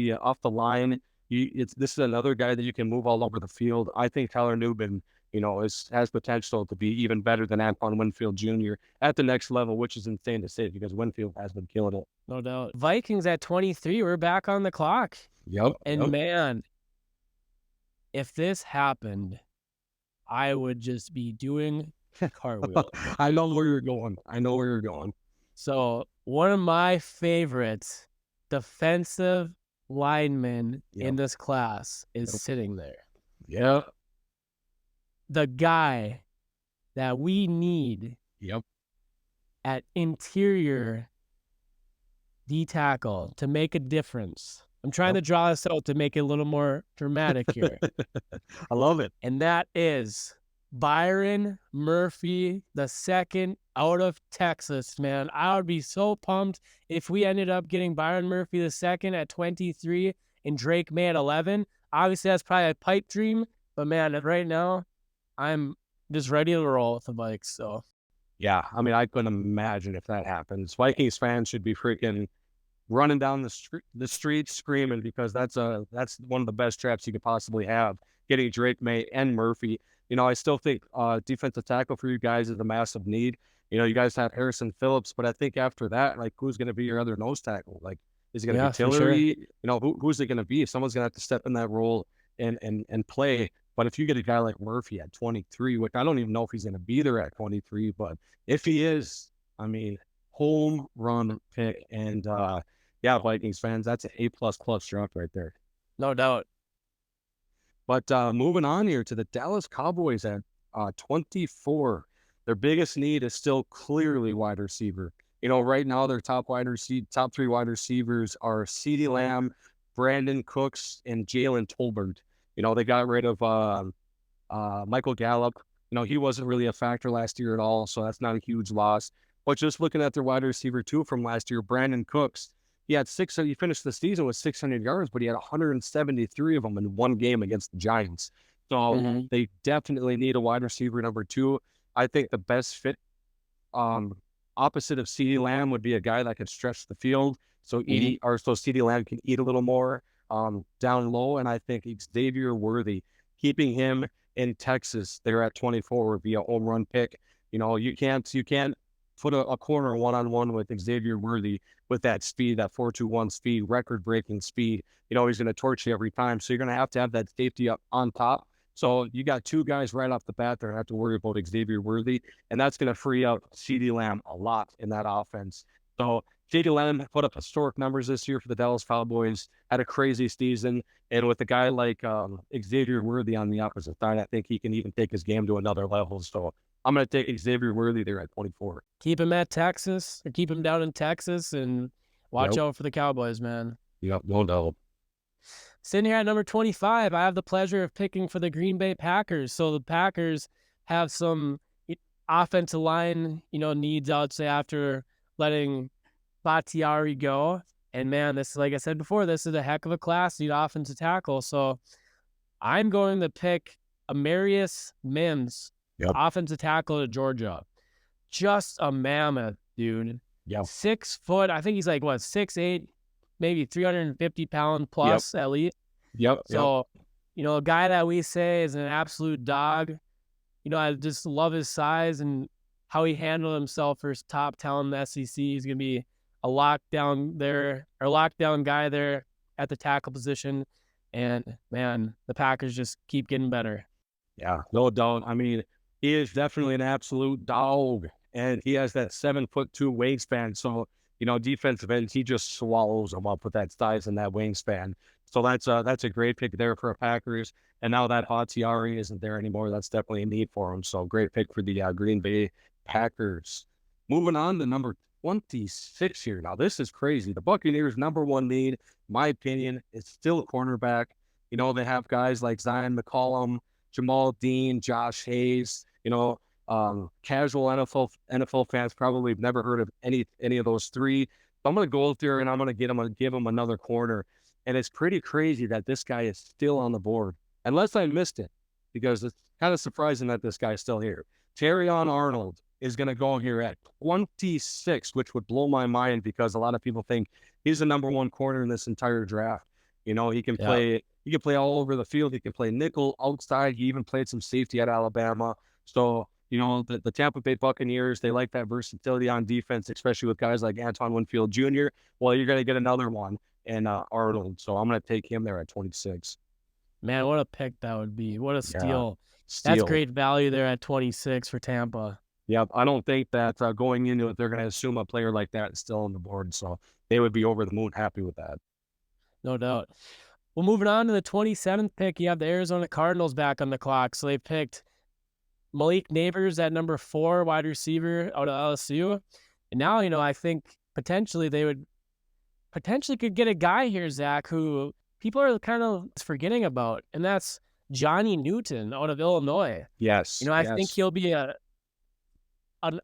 the line. This is another guy that you can move all over the field. I think Tyler Nubin, has potential to be even better than Antoine Winfield Jr. at the next level, which is insane to say because Winfield has been killing it. No doubt. Vikings at 23, we're back on the clock. Yep. And man, if this happened, I would just be doing cartwheels. I know where you're going. So one of my favorite defensive linemen in this class is sitting there. Yeah. The guy that we need at interior D-tackle to make a difference. I'm trying to draw this out to make it a little more dramatic here. I love it. And that is Byron Murphy II out of Texas, man. I would be so pumped if we ended up getting Byron Murphy II at 23 and Drake May at 11. Obviously, that's probably a pipe dream, but man, right now, I'm just ready to roll with the Vikes. So, yeah, I mean, I couldn't imagine if that happens. Vikings fans should be freaking running down the street screaming because that's one of the best traps you could possibly have. Getting Drake May and Murphy. I still think defensive tackle for you guys is a massive need. You guys have Harrison Phillips, but I think after that, like, who's going to be your other nose tackle? Like, is it going to be Tillery? Sure. Who's it going to be? Someone's going to have to step in that role and play. But if you get a guy like Murphy at 23, which I don't even know if he's going to be there at 23, but if he is, I mean, home run pick. And Vikings fans, that's an A++ draft right there. No doubt. But moving on here to the Dallas Cowboys at 24, their biggest need is still clearly wide receiver. Right now their top three wide receivers are CeeDee Lamb, Brandon Cooks, and Jalen Tolbert. They got rid of Michael Gallup. He wasn't really a factor last year at all, so that's not a huge loss. But just looking at their wide receiver too from last year, Brandon Cooks, he finished the season with 600 yards, but he had 173 of them in one game against the Giants. So they definitely need a wide receiver number 2. I think the best fit out opposite of CeeDee Lamb would be a guy that could stretch the field. So CeeDee Lamb can eat a little more down low. And I think Xavier Worthy, keeping him in Texas, they're at 24 would be a home run pick. You can't put a corner one-on-one with Xavier Worthy with that speed, that 4.21 speed, record-breaking speed. He's going to torch you every time. So you're going to have that safety up on top. So you got two guys right off the bat that have to worry about Xavier Worthy, and that's going to free up CeeDee Lamb a lot in that offense. So CeeDee Lamb put up historic numbers this year for the Dallas Cowboys, had a crazy season, and with a guy like Xavier Worthy on the opposite side, I think he can even take his game to another level. So I'm going to take Xavier Worthy there at 24. Keep him at Texas, or keep him down in Texas, and watch out for the Cowboys, man. Yep, no doubt. Sitting here at number 25, I have the pleasure of picking for the Green Bay Packers. So the Packers have some offensive line, needs, I would say, after letting Bakhtiari go. And man, this, like I said before, this is a heck of a class, need offensive tackle. So I'm going to pick Amarius Mims, offensive tackle to Georgia. Just a mammoth, dude. Yeah. 6 foot. I think he's like, 6'8", maybe 350 pound plus at least. So, a guy that we say is an absolute dog. I just love his size and how he handled himself for his top talent in the SEC. He's going to be a lockdown guy there at the tackle position. And man, the Packers just keep getting better. Yeah, no doubt. I mean, he is definitely an absolute dog, and he has that 7'2" wingspan. So, defensive ends, he just swallows them up with that size and that wingspan. So that's a great pick there for a Packers. And now that Bakhtiari isn't there anymore, that's definitely a need for him. So great pick for the Green Bay Packers. Moving on to number 26 here. Now this is crazy. The Buccaneers' number one need, in my opinion, is still a cornerback. They have guys like Zion McCollum, Jamal Dean, Josh Hayes. Casual NFL fans probably have never heard of any of those three. So I'm going to go out there and I'm going to give him another corner. And it's pretty crazy that this guy is still on the board, unless I missed it, because it's kind of surprising that this guy's still here. Terrion Arnold is going to go here at 26, which would blow my mind because a lot of people think he's the number one corner in this entire draft. He can play. He can play all over the field. He can play nickel, outside. He even played some safety at Alabama. So, the Tampa Bay Buccaneers, they like that versatility on defense, especially with guys like Antoine Winfield Jr. Well, you're going to get another one in Arnold. So I'm going to take him there at 26. Man, what a pick that would be. What a steal. That's great value there at 26 for Tampa. Yeah, I don't think that going into it, they're going to assume a player like that is still on the board. So they would be over the moon happy with that. No doubt. Well, moving on to the 27th pick, you have the Arizona Cardinals back on the clock. So they picked Malik Neighbors at number 4, wide receiver out of LSU. And now, I think potentially they would could get a guy here, Zach, who people are kind of forgetting about, and that's Johnny Newton out of Illinois. Yes. I think he'll be an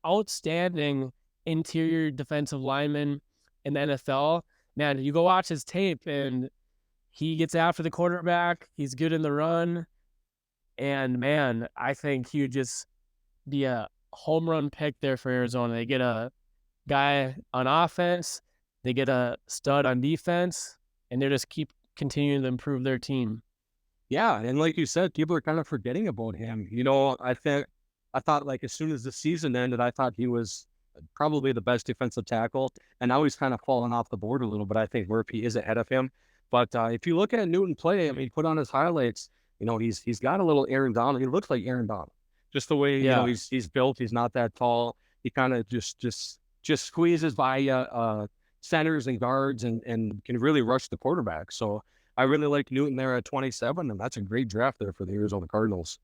outstanding interior defensive lineman in the NFL. Man, you go watch his tape, and he gets after the quarterback. He's good in the run. And, man, I think he would just be a home run pick there for Arizona. They get a guy on offense. They get a stud on defense. And they just keep continuing to improve their team. Yeah, and like you said, people are kind of forgetting about him. I thought like as soon as the season ended, I thought he was probably the best defensive tackle. And now he's kind of fallen off the board a little bit. I think Murphy is ahead of him. But if you look at Newton play, put on his highlights, he's got a little Aaron Donald. He looks like Aaron Donald. Just the way he's built. He's not that tall. He kind of just squeezes by centers and guards and can really rush the quarterback. So I really like Newton there at 27, and that's a great draft there for the Arizona Cardinals.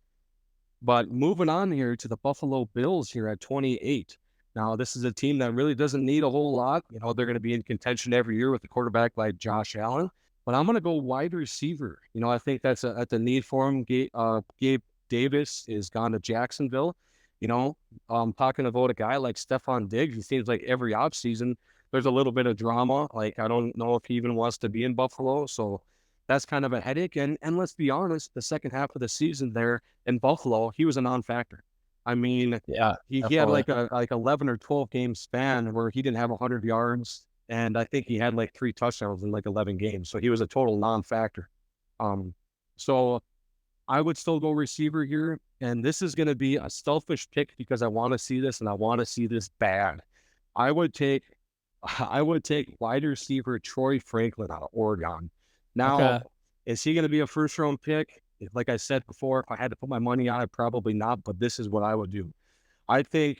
But moving on here to the Buffalo Bills here at 28. Now, this is a team that really doesn't need a whole lot. They're going to be in contention every year with a quarterback like Josh Allen. But I'm going to go wide receiver. I think that's a need for him. Gabe Davis is gone to Jacksonville. Talking about a guy like Stephon Diggs, it seems like every offseason there's a little bit of drama. Like, I don't know if he even wants to be in Buffalo. So that's kind of a headache. And let's be honest, the second half of the season there in Buffalo, he was a non-factor. I mean, Yeah, he had definitely. like 11 or 12 game span where he didn't have 100 yards, and I think he had like 3 touchdowns in like 11 games. So he was a total non-factor. Um, so I would still go receiver here, and this is going to be a selfish pick because I want to see this and I want to see this bad. I would take I would take wide receiver Troy Franklin out of Oregon. Now, Okay. is he going to be a first round pick? Like I said before, if I had to put my money on it, probably not, but this is what I would do. I think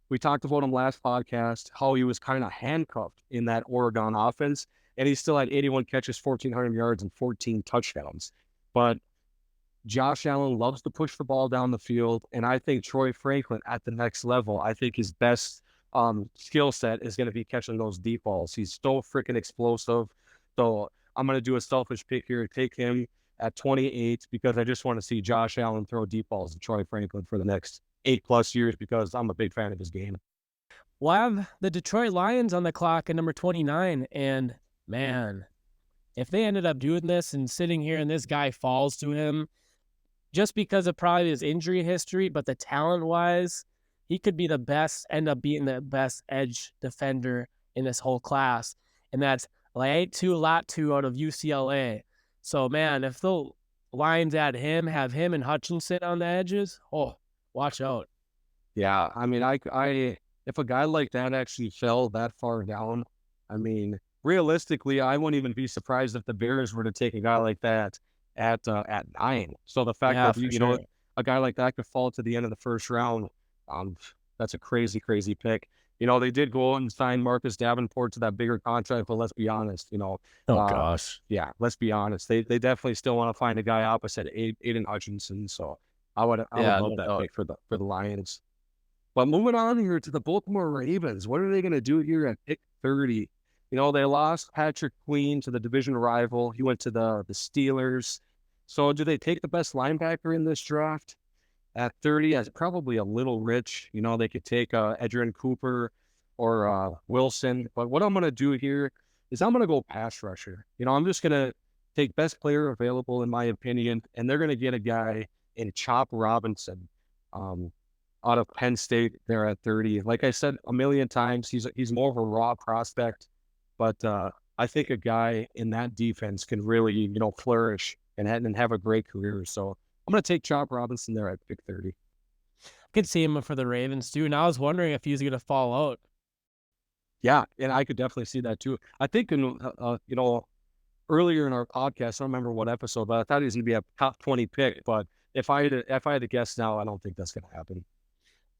we talked about him last podcast, how he was kind of handcuffed in that Oregon offense, and he still had 81 catches, 1,400 yards, and 14 touchdowns. But Josh Allen loves to push the ball down the field, and I think Troy Franklin at the next level, I think his best skill set is going to be catching those deep balls. He's so freaking explosive. So I'm going to do a selfish pick here, take him at 28 because I just want to see Josh Allen throw deep balls to Troy Franklin for the next 8+ years because I'm a big fan of his game. We'll have the Detroit Lions on the clock at number 29. And man, if they ended up doing this and sitting here and this guy falls to him, just because of probably his injury history, but the talent wise, he could be the best, end up being the best edge defender in this whole class. And that's Laiatu Latu out of UCLA. So, man, if the Lions add him, have him and Hutchinson on the edges, oh, watch out. Yeah, I mean, if a guy like that actually fell that far down, I mean, realistically, I wouldn't even be surprised if the Bears were to take a guy like that at 9. So the fact Yeah, that for sure. a guy like that could fall to the end of the first round, um, that's a crazy, crazy pick. They did go and sign Marcus Davenport to that bigger contract, but let's be honest, Oh, uh, gosh. yeah, let's be honest, they definitely still want to find a guy opposite Aiden Hutchinson. So I would Yeah, love no that doubt. pick for the Lions. But moving on here to the Baltimore Ravens, what are they going to do here at pick 30? They lost Patrick Queen to the division rival. He went to the Steelers. So do they take the best linebacker in this draft at 30? That's probably a little rich. They could take Edgerrin Cooper or Wilson. But what I'm going to do here is I'm going to go pass rusher. I'm just going to take best player available, in my opinion, and they're going to get a guy in Chop Robinson. Out of Penn State there at 30. Like I said a million times, he's more of a raw prospect, but I think a guy in that defense can really, flourish and have a great career. So I'm going to take Chop Robinson there at pick 30. I could see him for the Ravens, too. And I was wondering if he's going to fall out. Yeah, and I could definitely see that too. I think earlier in our podcast, I don't remember what episode, but I thought he was going to be a top 20 pick. But if I had to guess now, I don't think that's going to happen.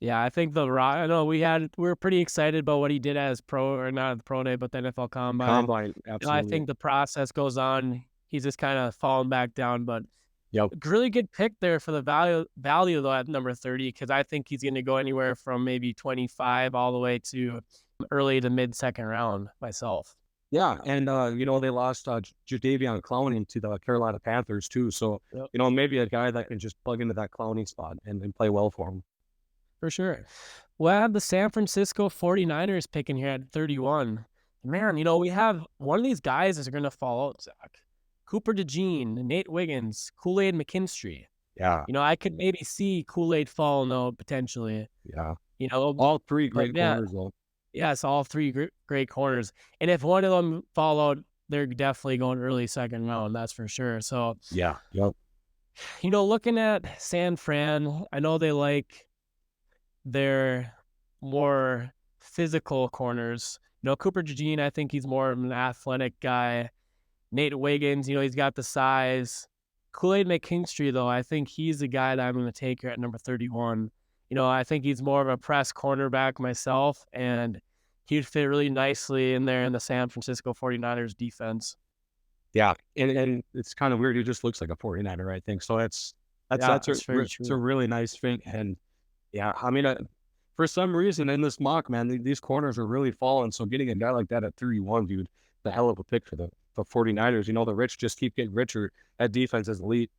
Yeah, I think I know we were pretty excited about what he did as pro, or not at the pro day, but the NFL Combine. Combine, I absolutely. think the process goes on. He's just kind of falling back down, but Yep. really good pick there for the value though at number 30, because I think he's going to go anywhere from maybe 25 all the way to early to mid second round myself. Yeah, and they lost Jadeveon Clowney to the Carolina Panthers too. So Yep. maybe a guy that can just plug into that Clowney spot and play well for him. For sure. We'll have the San Francisco 49ers picking here at 31. Man, we have one of these guys is going to fall out, Zach. Cooper DeJean, Nate Wiggins, Kool-Aid McKinstry. Yeah, I could maybe see Kool-Aid falling out potentially. yeah. You know, All three but great yeah, corners though. yes, all three great corners. And if one of them fall out, they're definitely going early second round. That's for sure. So, Yeah, yep. looking at San Fran, I know they like their more physical corners. Cooper DeJean, I think he's more of an athletic guy. Nate Wiggins, he's got the size. Kool-Aid McKinstry, though, I think he's the guy that I'm going to take here at number 31. I think he's more of a press cornerback myself, and he'd fit really nicely in there in the San Francisco 49ers defense. Yeah, and it's kind of weird. He just looks like a 49er, I think. So that's very it's a true. really nice fit. And yeah, I mean, for some reason in this mock, man, these corners are really falling. So getting a guy like that at 31, dude, the hell of a pick for the 49ers. The rich just keep getting richer. That defense is elite.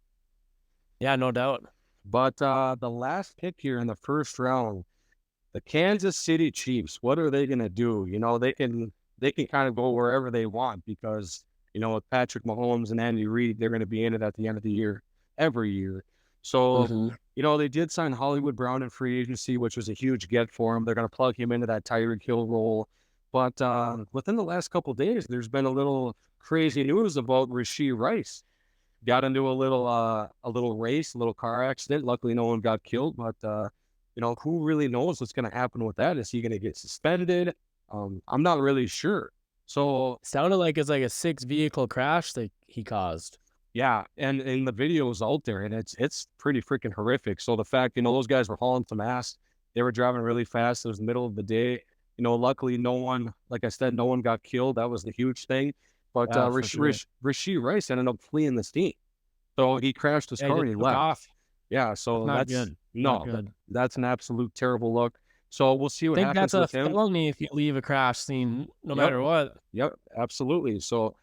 Yeah, no doubt. But the last pick here in the first round, the Kansas City Chiefs, what are they going to do? They can kind of go wherever they want because, with Patrick Mahomes and Andy Reid, they're going to be in it at the end of the year, every year. So, Mm-hmm. they did sign Hollywood Brown in free agency, which was a huge get for him. They're going to plug him into that Tyreek Hill role. But within the last couple of days, there's been a little crazy news about Rashee Rice. Got into a little race, a little car accident. Luckily, no one got killed. But who really knows what's going to happen with that? Is he going to get suspended? I'm not really sure. So Sounded like it's like a 6-vehicle crash that he caused. yeah, and the video is out there, and it's pretty freaking horrific. So the fact, those guys were hauling some ass, they were driving really fast. It was the middle of the day. Luckily, no one, like I said, no one got killed. That was the huge thing. But Yeah, for sure. Rashee Rice ended up fleeing the scene. So he crashed his Yeah, he car and just he took left. off. Yeah, so Not that's good. no, Not good. that's an absolute terrible look. So we'll see I what think that's happens a with him. felony if you leave a crash scene, no Yep. matter what. Yep, absolutely. So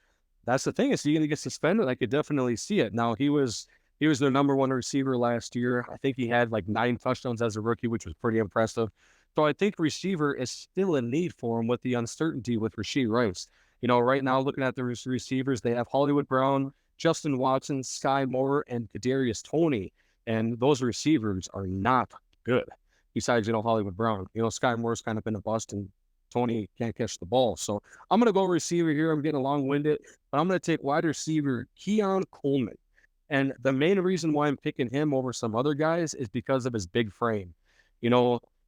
that's the thing. Is he going to get suspended? I could definitely see it. Now he was their number one receiver last year. I think he had like 9 touchdowns as a rookie, which was pretty impressive. So I think receiver is still a need for him with the uncertainty with Rashee Rice. Right now looking at the receivers, they have Hollywood Brown, Justin Watson, Sky Moore, and Kadarius Toney, and those receivers are not good. Besides, Hollywood Brown, Sky Moore's kind of been a bust, and Toney can't catch the ball. So I'm going to go receiver here. I'm getting long-winded, but I'm going to take wide receiver Keon Coleman. And the main reason why I'm picking him over some other guys is because of his big frame.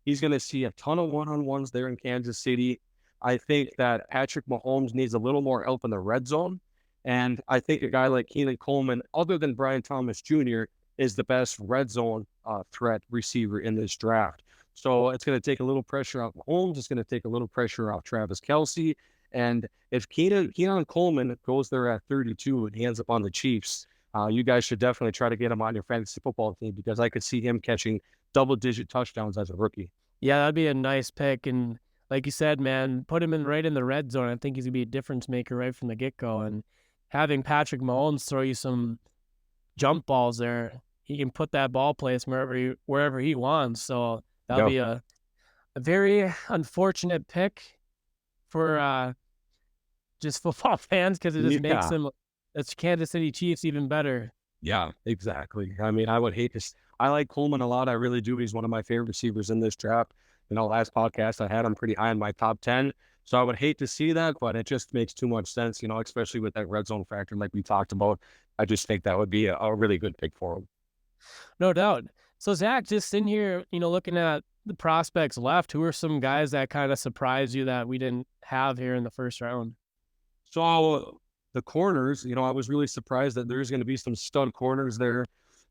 He's going to see a ton of one-on-ones there in Kansas City. I think that Patrick Mahomes needs a little more help in the red zone. And I think a guy like Keon Coleman, other than Brian Thomas Jr., is the best red zone threat receiver in this draft. So it's going to take a little pressure off Mahomes. It's going to take a little pressure off Travis Kelce. And if Keon Coleman goes there at 32 and he ends up on the Chiefs, you guys should definitely try to get him on your fantasy football team, because I could see him catching double-digit touchdowns as a rookie. Yeah, that'd be a nice pick. And like you said, man, put him right in the red zone. I think he's going to be a difference maker right from the get-go. And having Patrick Mahomes throw you some jump balls there, he can put that ball place wherever he wants. So that'll be a very unfortunate pick for just football fans, because it just makes them, it's Kansas City Chiefs, even better. Yeah, exactly. I mean, I would hate to. I like Coleman a lot. I really do. He's one of my favorite receivers in this draft. Last podcast I had him pretty high in my top 10. So I would hate to see that, but it just makes too much sense, especially with that red zone factor like we talked about. I just think that would be a really good pick for him. No doubt. So Zach, just in here, looking at the prospects left, who are some guys that kind of surprised you that we didn't have here in the first round? So the corners, I was really surprised that there's going to be some stud corners there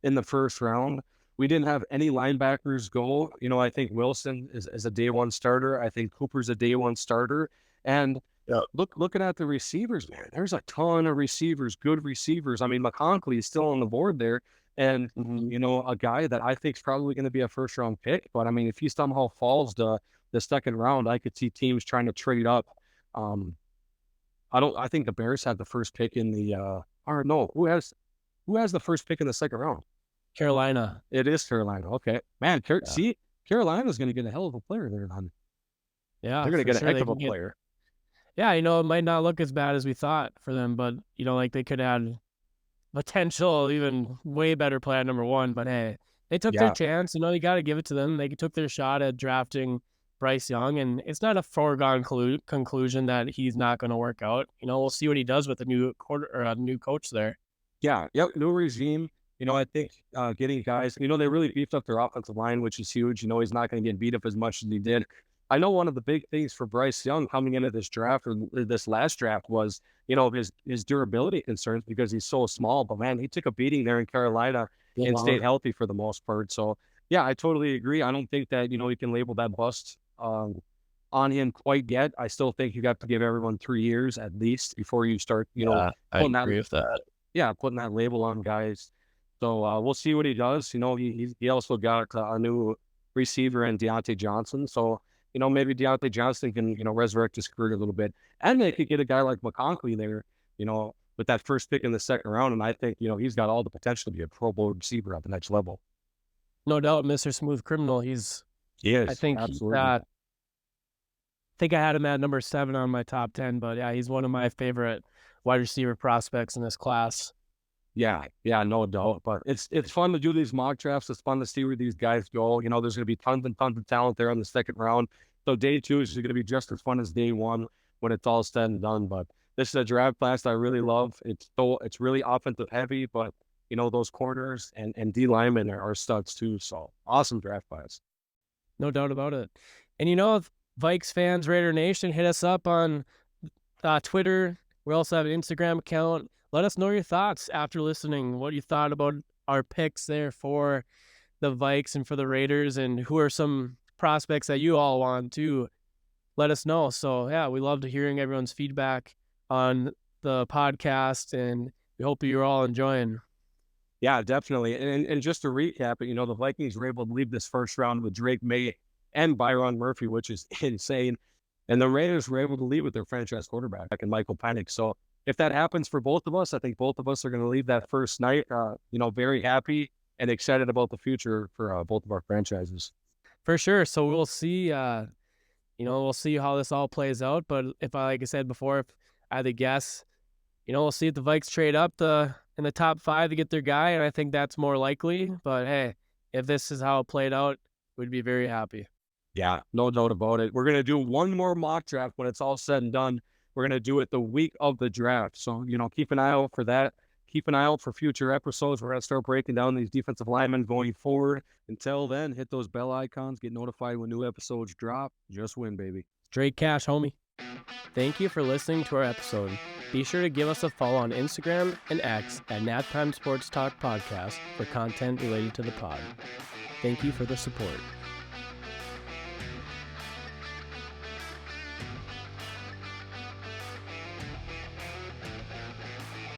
in the first round. We didn't have any linebackers go. I think Wilson is a day one starter. I think Cooper's a day one starter. And looking at the receivers, man, there's a ton of receivers, good receivers. I mean, McConkley is still on the board there. And, a guy that I think is probably going to be a first round pick. But I mean, if he somehow falls to the second round, I could see teams trying to trade up. I think the Bears had the first pick in the, or no, who has the first pick in the second round? Carolina. It is Carolina. Okay, man. See, Carolina's going to get a hell of a player there, man. Yeah, they're going to get a heck of a player. Yeah, it might not look as bad as we thought for them, but like they could add potential, even way better player number one. But hey, they took their chance. You got to give it to them. They took their shot at drafting Bryce Young, and it's not a foregone conclusion that he's not going to work out. We'll see what he does with a new coach there. Yeah, yep, new regime. I think getting guys, they really beefed up their offensive line, which is huge. He's not going to get beat up as much as he did. I know one of the big things for Bryce Young coming into this draft, or this last draft, was, his durability concerns, because he's so small. But man, he took a beating there in Carolina and stayed healthy for the most part. So yeah, I totally agree. I don't think that, you can label that bust on him quite yet. I still think you got to give everyone 3 years at least before you start, I agree with that. Yeah, putting that label on guys. So we'll see what he does. He also got a new receiver in Deontay Johnson. So, maybe Deontay Johnson can, resurrect his career a little bit. And they could get a guy like McConkley there, with that first pick in the second round. And I think, he's got all the potential to be a Pro Bowl receiver at the next level. No doubt, Mr. Smooth Criminal. He is. I think absolutely. I had him at number 7 on my top 10, but yeah, he's one of my favorite wide receiver prospects in this class. Yeah, no doubt. But it's fun to do these mock drafts. It's fun to see where these guys go. You know, there's going to be tons and tons of talent there on the second round. So day two is going to be just as fun as day one when it's all said and done. But this is a draft class I really love. It's really offensive heavy, but you know those corners and D linemen are studs too. So awesome draft class. No doubt about it. And if Vikes fans, Raider Nation, hit us up on Twitter. We also have an Instagram account. Let us know your thoughts after listening, what you thought about our picks there for the Vikes and for the Raiders, and who are some prospects that you all want to let us know. So, yeah, we love to hearing everyone's feedback on the podcast, and we hope you're all enjoying. Yeah, definitely. And just to recap it, the Vikings were able to leave this first round with Drake May and Byron Murphy, which is insane. And the Raiders were able to leave with their franchise quarterback and Michael Penix. So if that happens for both of us, I think both of us are going to leave that first night, very happy and excited about the future for both of our franchises. For sure. So we'll see, we'll see how this all plays out. But like I said before, if I had to guess, we'll see if the Vikes trade up in the top 5 to get their guy. And I think that's more likely. But hey, if this is how it played out, we'd be very happy. Yeah, no doubt about it. We're going to do one more mock draft when it's all said and done. We're going to do it the week of the draft. So, keep an eye out for that. Keep an eye out for future episodes. We're going to start breaking down these defensive linemen going forward. Until then, hit those bell icons, get notified when new episodes drop. Just win, baby. Straight cash, homie. Thank you for listening to our episode. Be sure to give us a follow on Instagram and X at Naptime Sports Talk Podcast for content related to the pod. Thank you for the support.